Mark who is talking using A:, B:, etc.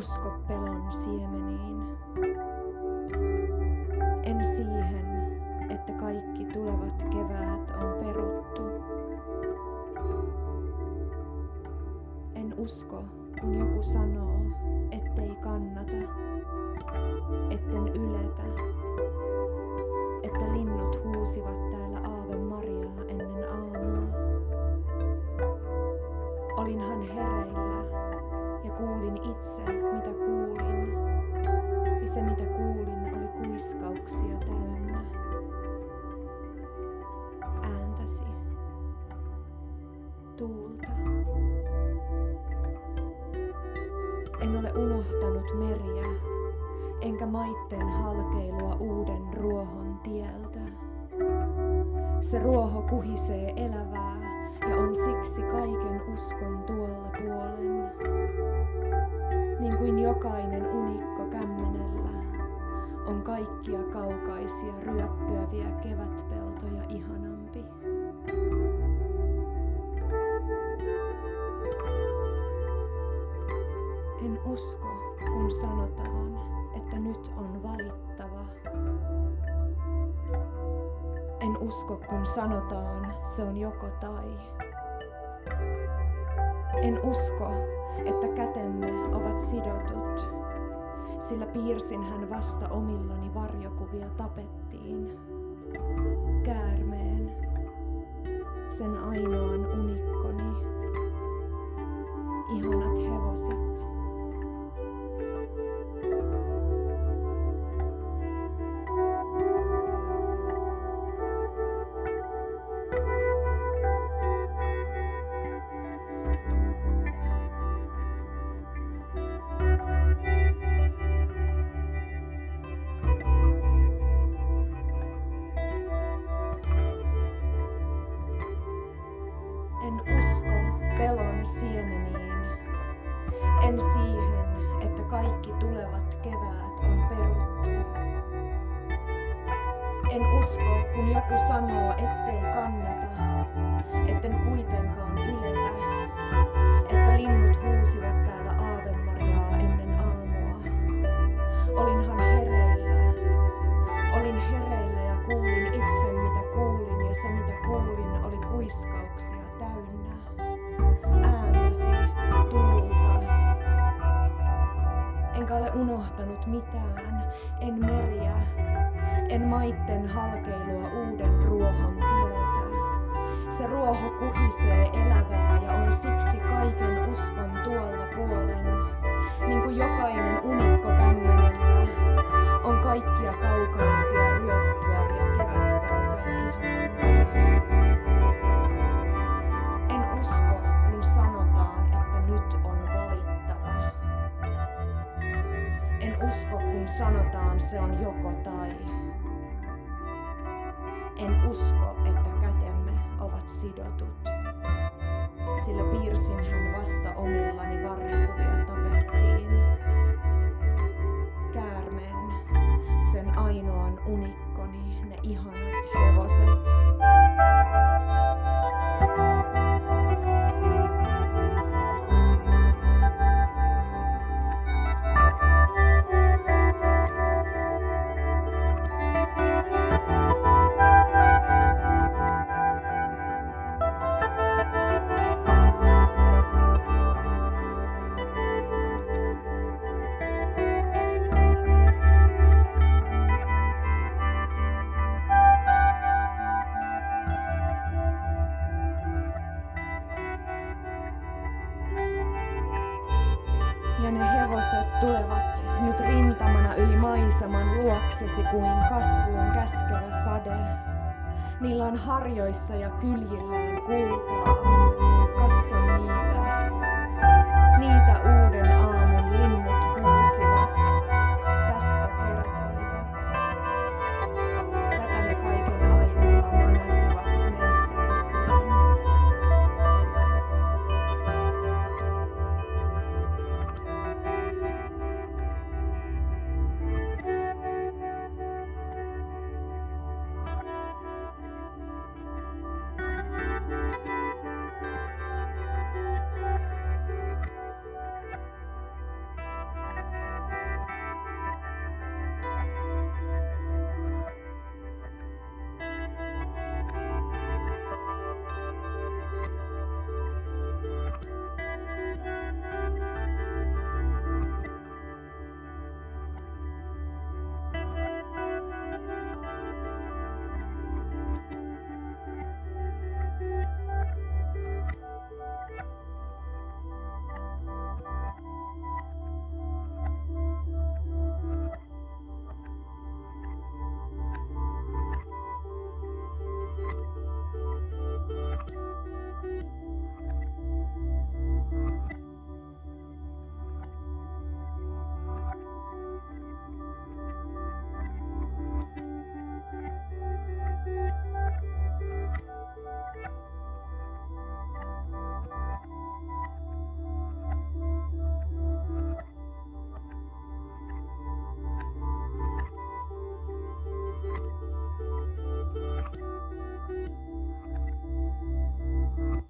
A: usko pelon siemeniin. En siihen, että kaikki tulevat keväät on peruttu. En usko, kun joku sanoo, ettei kannata, etten yletä, että linnut huusivat täällä Aave Mariaa ennen aamua. Olinhan hereillä ja kuulin itse, mitä kuulin, ja se mitä kuulin oli kuiskauksia täynnä. Ääntäsi, tuulta. En ole unohtanut meriä, enkä maitten halkeilua uuden ruohon tieltä. Se ruoho kuhisee elävää ja on siksi kaiken uskon tuolla puolen. Niin kuin jokainen unikko kämmenellä on kaikkia kaukaisia ryöppyäviä kevätpeltoja ihanampi. En usko, kun sanotaan, että nyt on valittava. En usko, kun sanotaan, se on joko tai. En usko, että kätemme ovat sidotut, sillä piirsinhän vasta omillani varjokuvia tapettiin. Käärmeen, sen ainoan unikkoni, ihanat hevoset. En usko pelon siemeniin. En siihen, että kaikki tulevat keväät on peruttu. En usko, kun joku sanoo, ettei kannata, etten kuitenkaan yletä, että linnut huusivat täällä Aave Mariaa ennen aamua. Olinhan hereillä ja kuulin itse mitä kuulin, ja se mitä kuulin oli kuiskauksia täynnä. Ääntäsi, tuulta. Enkä ole unohtanut mitään, en meriä, en maitten halkeilua uuden ruohon tieltä. Se ruoho kuhisee elävää ja on siksi kaiken uskon tuolla puolen. Niin kuin jokainen unikko kämmenellä on kaikkia kaukaisia ryöppyäviä kevätpeltoja ihanampi. En usko, kun sanotaan, että nyt on valittava. En usko, kun sanotaan, se on joko tai. En usko, että kätemme ovat sidotut, sillä piirsinhän vasta omillani varjokuvia tapettiin. Käärmeen, sen ainoan unikkoni, ne ihanat hevoset. Ja ne hevoset tulevat nyt rintamana yli maiseman luoksesi kuin kasvuun käskevä sade. Niillä on harjoissa ja kyljillään kultaa. Katso niitä uuden aamun